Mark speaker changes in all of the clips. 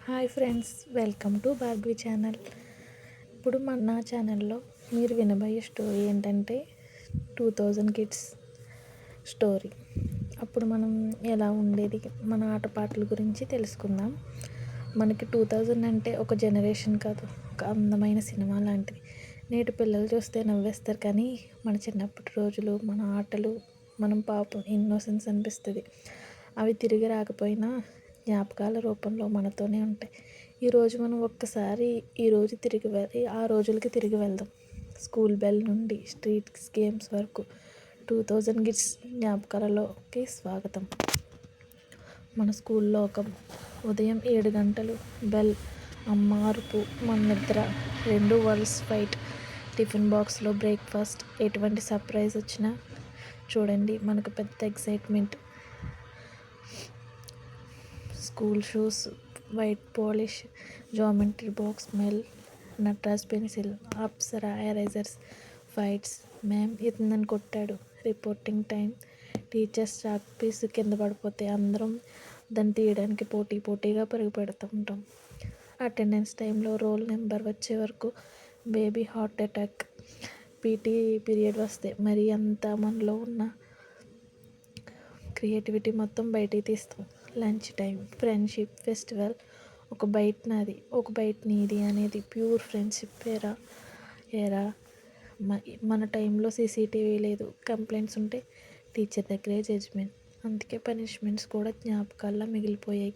Speaker 1: Hi friends, welcome to Bhargavi channel. ఇప్పుడు నా ఛానల్లో మీరు వినబోయే స్టోరీ ఏంటంటే 2000 కిడ్స్ స్టోరీ. అప్పుడు మనం ఎలా ఉండేది, మన ఆటపాటల గురించి తెలుసుకుందాం. మనకి 2000 అంటే ఒక జనరేషన్ కాదు, ఒక అందమైన సినిమా లాంటిది. నేటి పిల్లలు చూస్తే నవ్వేస్తారు, కానీ మన చిన్నప్పటి రోజులు, మన ఆటలు, మనం పాపం ఇన్నోసెన్స్ అనిపిస్తుంది. అవి తిరిగి రాకపోయినా జ్ఞాపకాల రూపంలో మనతోనే ఉంటాయి. ఈరోజు మనం ఒక్కసారి ఆ రోజులకి తిరిగి వెళ్దాం. స్కూల్ బెల్ నుండి స్ట్రీట్ గేమ్స్ వరకు 2000 కిడ్స్ జ్ఞాపకాలలోకి స్వాగతం. మన స్కూల్ లోకం. ఉదయం 7 గంటలు, బెల్, అమ్మ అరుపు, మన నిద్ర, 2 వరల్డ్స్ ఫైట్. టిఫిన్ బాక్స్లో బ్రేక్ఫాస్ట్. ఎటువంటి సర్ప్రైజ్ వచ్చినా చూడండి, మనకు పెద్ద excitement. School shoes, white polish, geometry box smell, Nataraj pencil, Apsara erasers, fights. Ma'am ఇతను కొట్టాడు. Reporting time. Teachers chalk piece కింద పడిపోతే అందరం దాన్ని తీయడానికి పోటీగా పరుగు పెడుతూ ఉంటాం. అటెండెన్స్ టైంలో రోల్ నెంబర్ వచ్చే వరకు baby heart attack. PT period వస్తే మరి అంతా మనలో ఉన్న క్రియేటివిటీ మొత్తం బయటికి తీస్తాం. Lunch time. Friendship festival. ఒక బైట్ నాది, ఒక బైట్ నీది అనేది ప్యూర్ ఫ్రెండ్షిప్ ఏరా. మన టైంలో సీసీటీవీ లేదు. కంప్లైంట్స్ ఉంటే టీచర్ దగ్గరే జడ్జ్మెంట్. అందుకే పనిష్మెంట్స్ కూడా జ్ఞాపకాల్లో మిగిలిపోయాయి.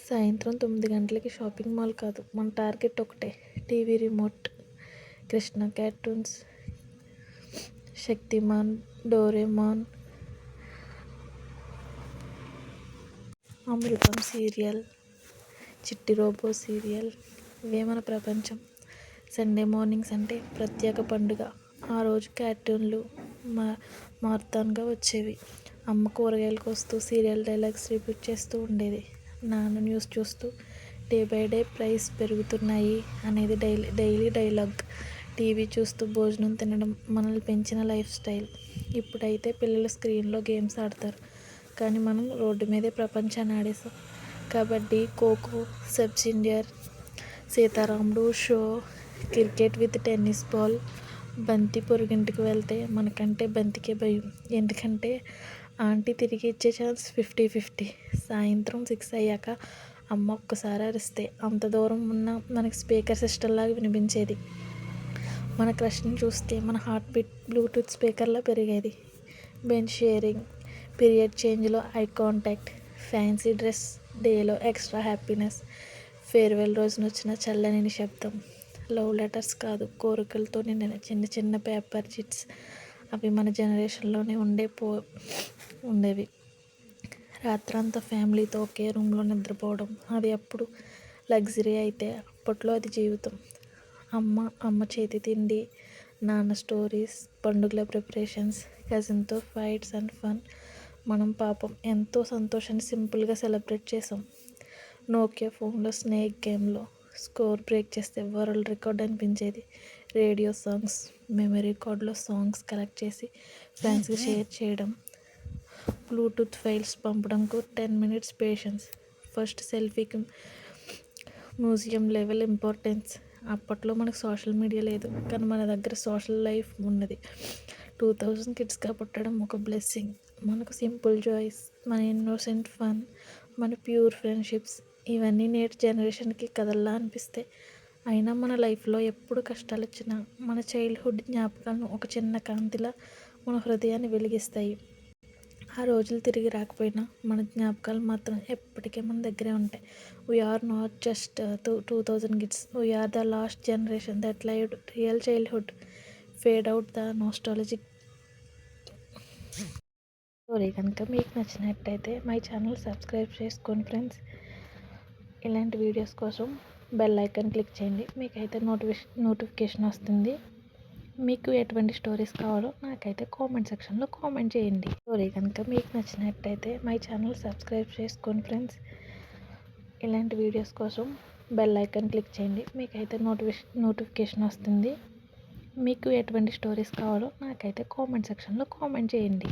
Speaker 1: సాయంత్రం 9 గంటలకి షాపింగ్ మాల్ కాదు, మన టార్గెట్ ఒకటే, TV remote. Krishna cartoons, Shaktimaan, Doraemon, Amrutham serial, Chitti robo serial. ఇవే మన ప్రపంచం. సండే మార్నింగ్స్ అంటే ప్రత్యేక పండుగ. ఆ రోజు కార్టూన్లు మారథాన్గా వచ్చేవి. అమ్మ కూరగాయలు కోస్తూ సీరియల్ డైలాగ్స్ రిపీట్ చేస్తూ ఉండేది. నాన్న న్యూస్ చూస్తూ డే బై డే ప్రైస్ పెరుగుతున్నాయి అనేది డైలీ డైలాగ్. టీవీ చూస్తూ భోజనం తినడం మనల్ని పెంచిన లైఫ్ స్టైల్. ఇప్పుడైతే పిల్లలు స్క్రీన్లో గేమ్స్ ఆడతారు, కానీ మనం రోడ్డు మీదే ప్రపంచాన్ని ఆడేసాం. Kabaddi, kho-kho, sub junior, Seetharamudu show, cricket with tennis ball. బంతి పొరుగింటికి వెళ్తే మనకంటే బంతికే భయం. ఎందుకంటే ఆంటీ తిరిగి ఇచ్చే ఛాన్స్ 50-50. సాయంత్రం 6 అయ్యాక అమ్మ ఒక్కసారి అరిస్తే అంత దూరం ఉన్న మనకి స్పీకర్ సిస్టమ్ లాగా వినిపించేది. మన క్రష్ని చూస్తే మన హార్ట్ బీట్ బ్లూటూత్ స్పీకర్లా పెరిగేది. Bench sharing. పీరియడ్ చేంజ్లో ఐ కాంటాక్ట్. ఫ్యాన్సీ డ్రెస్ డేలో ఎక్స్ట్రా హ్యాపీనెస్. ఫేర్వెల్ రోజున వచ్చిన చల్లని నిశ్శబ్దం. లవ్ లెటర్స్ కాదు, కోరికలతో నిండిన చిన్న చిన్న పేపర్ చిట్స్. అవి మన జనరేషన్లోనే ఉండేవి. రాత్రంతా ఫ్యామిలీతో ఒకే రూమ్లో నిద్రపోవడం, అది అప్పుడు లగ్జరీ అయితే అప్పట్లో అది జీవితం. అమ్మ చేతి తిండి, నాన్న స్టోరీస్, పండుగల ప్రిపరేషన్స్, కజిన్తో ఫైట్స్ అండ్ ఫన్. మనం పాపం ఎంతో సంతోషాన్ని సింపుల్గా సెలబ్రేట్ చేసాం. నోకియా ఫోన్లో స్నేక్ గేమ్లో స్కోర్ బ్రేక్ చేస్తే వరల్డ్ రికార్డ్ అనిపించేది. రేడియో సాంగ్స్, మెమరీ కార్డులో సాంగ్స్ కలెక్ట్ చేసి ఫ్రెండ్స్కి షేర్ చేయడం. బ్లూటూత్ ఫైల్స్ పంపడంకు 10 minutes పేషెన్స్. ఫస్ట్ సెల్ఫీకి మ్యూజియం లెవెల్ ఇంపార్టెన్స్. అప్పట్లో మనకు సోషల్ మీడియా లేదు, కానీ మన దగ్గర సోషల్ లైఫ్ ఉన్నది. 2000 కిడ్స్గా పుట్టడం ఒక బ్లెస్సింగ్. మనకు సింపుల్ జాయ్స్, మన ఇన్నోసెంట్ ఫన్, మన ప్యూర్ ఫ్రెండ్షిప్స్, ఇవన్నీ నేటి జనరేషన్కి కథల్లా అనిపిస్తాయి. అయినా మన లైఫ్లో ఎప్పుడు కష్టాలు వచ్చినా మన చైల్డ్హుడ్ జ్ఞాపకాలను ఒక చిన్న కాంతిలా మన హృదయాన్ని వెలిగిస్తాయి. ఆ రోజులు తిరిగి రాకపోయినా మన జ్ఞాపకాలు మాత్రం ఎప్పటికీ మన దగ్గరే ఉంటాయి. We're not just 2000 kids, we're the last generation that lived real childhood, fade out the nostalgic. Story కనుక మీకు నచ్చినట్టయితే మై ఛానల్ సబ్స్క్రైబ్ చేసుకోండి ఫ్రెండ్స్. ఇలాంటి వీడియోస్ కోసం బెల్ ఐకాన్ క్లిక్ చేయండి, మీకైతే నోటిఫికేషన్ వస్తుంది. మీకు ఎటువంటి స్టోరీస్ కావాలో నాకైతే కామెంట్ సెక్షన్లో కామెంట్ చేయండి. స్టోరీ కనుక మీకు నచ్చినట్టయితే మై ఛానల్ సబ్స్క్రైబ్ చేసుకోండి ఫ్రెండ్స్. ఇలాంటి వీడియోస్ కోసం బెల్ ఐకాన్ క్లిక్ చేయండి, మీకైతే నోటిఫికేషన్ వస్తుంది. మీకు ఎటువంటి స్టోరీస్ కావాలో నాకైతే కామెంట్ సెక్షన్లో కామెంట్ చేయండి.